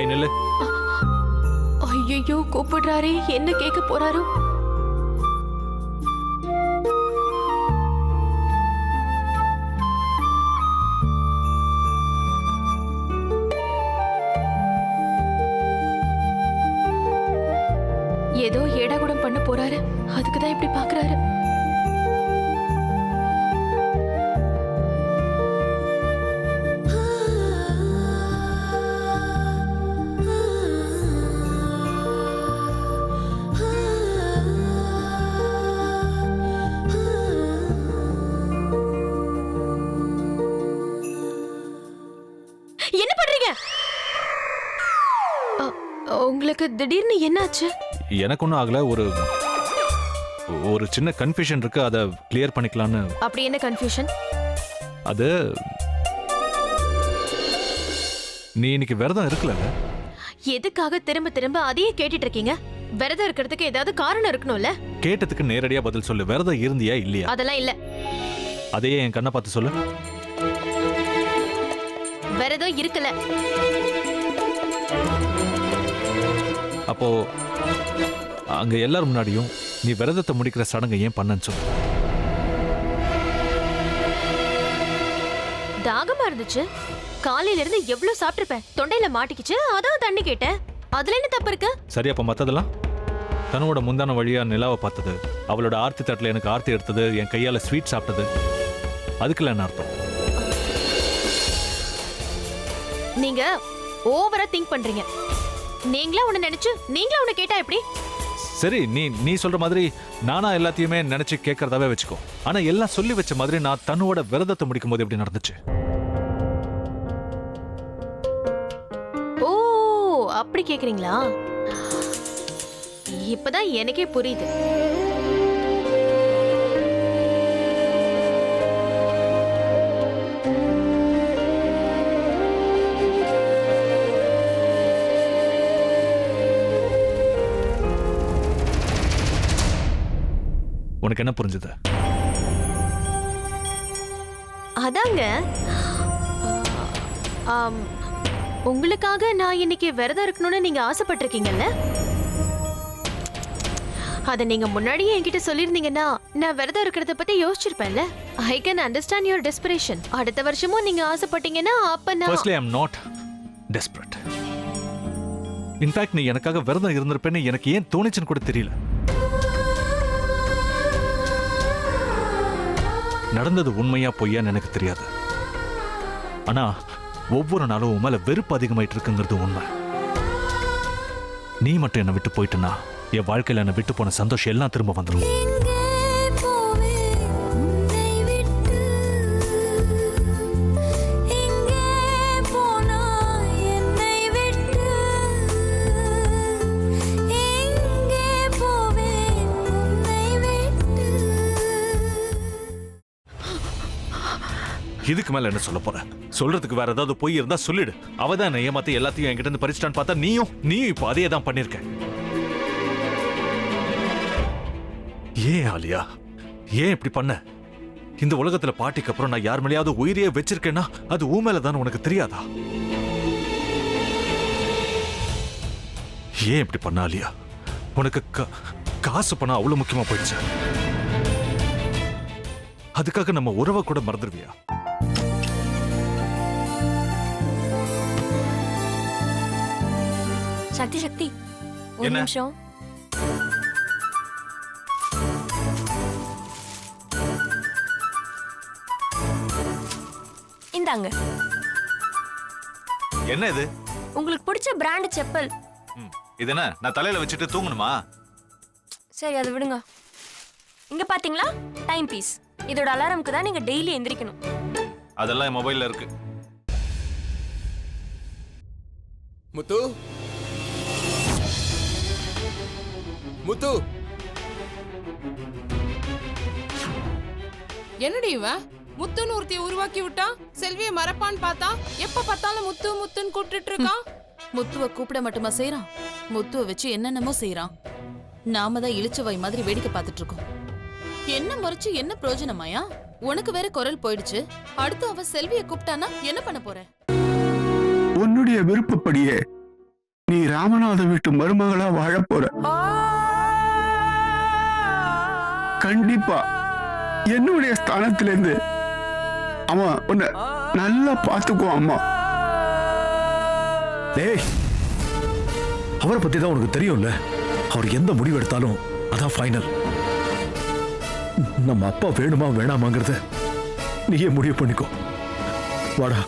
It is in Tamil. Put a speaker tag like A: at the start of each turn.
A: கை நில்லு.
B: ஐயோ கூப்பிடுறாரே, என்ன கேட்க போறாரோ? ஏதோ ஏடாகுடம் பண்ண போறாரு, அதுக்குதான் இப்படி பாக்குறாரு. என்ன பண்றீங்க? உங்களுக்கு திடீர்னு என்னாச்சு?
A: எனக்கு ஒன்றும் ஆகல. ஒரு சின்ன கன்ஃபியூஷன் இருக்கு, அதை கிளியர் பண்ணிக்கலான்னு.
B: அப்படி என்ன கன்ஃபியூஷன்?
A: அது நீ இன்னைக்கு விரதம் இருக்கல.
B: எதுக்காக திரும்ப திரும்ப அதையே கேட்டுட்டு இருக்கீங்க? விரதம் இருக்கிறதுக்கு ஏதாவது காரணம் இருக்கணும்ல?
A: கேட்டதுக்கு நேரடியா பதில் சொல்லு. விரதம் இருந்தியா இல்லையா?
B: அதெல்லாம் இல்ல.
A: அதையே என் கண்ணை பார்த்து சொல்லு.
B: விரதம் இருக்கல.
A: அப்போ அங்க எல்லாரும் முன்னாடியும் நீ விரதத்தை முடிக்கிற சடங்கை ஏன் பண்ணன்னு சொல்லு.
B: தாகமா இருந்துச்சு. காலையில இருந்து எவ்வளவு சாப்பிட்டிருப்பேன். தொண்டையில மாட்டிக்கிச்சு, அதான் தண்ணி கேட்டேன். அதுல என்ன தப்பு இருக்கு?
A: சரி, அப்ப மத்ததெல்லாம்? தன்னோட முந்தான வழியா நிலாவை பார்த்தது, அவளோட ஆர்த்தி தட்டுல எனக்கு ஆர்த்தி எடுத்தது, என் கையால ஸ்வீட் சாப்பிட்டது, அதுக்குள்ள என்ன அர்த்தம்?
B: நீங்க ஓவரா திங்க் பண்றீங்க. நீங்களா உன்னை நினைச்சு நீங்களா உன்னை கேட்டா எப்படி?
A: சரி, நீ சொல்ற மாதிரி நானா எல்லாத்தையுமே நினைச்சு கேட்கறதாவே வச்சுக்கோ. ஆனா எல்லாம் சொல்லி வச்ச மாதிரி நான் தன்னோட விரதத்தை முடிக்கும் போது எப்படி நடந்துச்சு?
B: ஓ, அப்படி கேக்குறீங்களா? இப்பதான் எனக்கே புரியுது.
A: உனக்கு என்ன புரிஞ்சது?
B: அதாங்க, உங்களுக்காக நான் இன்னைக்கு விரதம் இருக்கணும்னு நீங்க ஆசைப்பட்டிருக்கீங்கல்ல? அத நீங்க முன்னாடியே என்கிட்ட சொல்லிருந்தீங்கன்னா நான் விரதம் இருக்கிறத பத்தி யோசிச்சிருப்பேன்ல. I can understand your desperation. அடுத்த வருஷமும் நீங்க ஆசைப்பட்டீங்கன்னா அப்ப நான்
A: Firstly, I'm not desperate. In fact நீ எனக்காக விரதம் இருந்திருப்பேன்னு எனக்கு ஏன் தோணுச்சுன்னு கூட தெரியல. நடந்தது உண்மையா பொய்யான்னு எனக்கு தெரியாது. ஆனா ஒவ்வொரு நாளும் உன் மேல வெறுப்பு அதிகமாயிட்டு இருக்குங்கிறது உண்மை. நீ மட்டும் என்னை விட்டு போயிட்டுனா என் வாழ்க்கையில என்னை விட்டு போன சந்தோஷம் எல்லாம் திரும்ப வந்துடும். இதுக்கு மேல என்ன சொல்ல போற? சொல்றதுக்கு வேற ஏதாவது போய் இருந்தா சொல்லிடு. அவதான் ஏமாத்தி எல்லாத்தையும் என்கிட்ட இருந்து பறிச்சிட்டான்னு பார்த்தா நீயும் இப்ப அதே தான் பண்ணிருக்க. ஏன் ஆலியா, ஏன் இப்படி பண்ண? இந்த உலகத்துல பாட்டிக்கு அப்புறம் நான் யார் மேலேயாவது உயிரையே வச்சிருக்கேன்னா அது ஊ மேலதான் உனக்கு தெரியாதா? ஏன் இப்படி பண்ண ஆலியா? உனக்கு காசு பணம் அவ்வளவு முக்கியமா போயிடுச்சு. அதுக்காக நம்ம உறவை கூட மறந்துடுவியா?
B: சக்தி சக்தி, ஒரு நிமிஷம். இந்தாங்க.
A: என்ன இது?
B: உங்களுக்கு பிடிச்ச பிராண்ட் செப்பல்.
A: இது என்ன நான் தலையில வச்சுட்டு தூங்கணுமா?
B: சரி, அதை விடுங்க. இங்க பாத்தீங்களா, டைம் பீஸ். இதோட அலாரம்க்கு தான் நீங்க டெய்லி எந்திரிக்கணும்.
A: அதெல்லாம் என் மொபைல்ல இருக்கு.
C: முத்து, முத்து,
D: என்னடி இவன் முத்துன்னு ஒருத்தைய உருவாக்கி விட்டான். செல்வியை மறப்பான்னு பார்த்தா எப்ப பார்த்தாலும் முத்து முத்துன்னு கூப்பிட்டு இருக்கான்.
E: முத்துவ கூப்பிட மட்டுமா செய்யறான்? முத்துவ வச்சு என்னென்னமோ செய்யறான். நாம தான் இளிச்சவாய் மாதிரி வேடிக்கை பார்த்துட்டு இருக்கோம். என்ன முறைச்சு என்ன பிரயோஜனமாயா? உனக்கு வேற குரல் போயிடுச்சு. அடுத்து அவ செல்வியை கூப்பிட்டானா என்ன பண்ண போற?
F: உன்னுடைய விருப்பப்படியே நீ ராமநாத வீட்டு மருமகளா வாழப் போற. கண்டிப்பா என்னுடைய ஸ்தானத்திலிருந்து அவன் உன்னை நல்லா பார்த்துக்குவான் அம்மா.
G: டேய், அவரை பத்தி தான் உனக்கு தெரியும்ல. அவர் எந்த முடிவு எடுத்தாலும் அதான் ஃபைனல். நம்ம அப்பா வேணுமா வேணாமாங்கிறத நீயே முடிவு பண்ணிக்கோ. வாடா.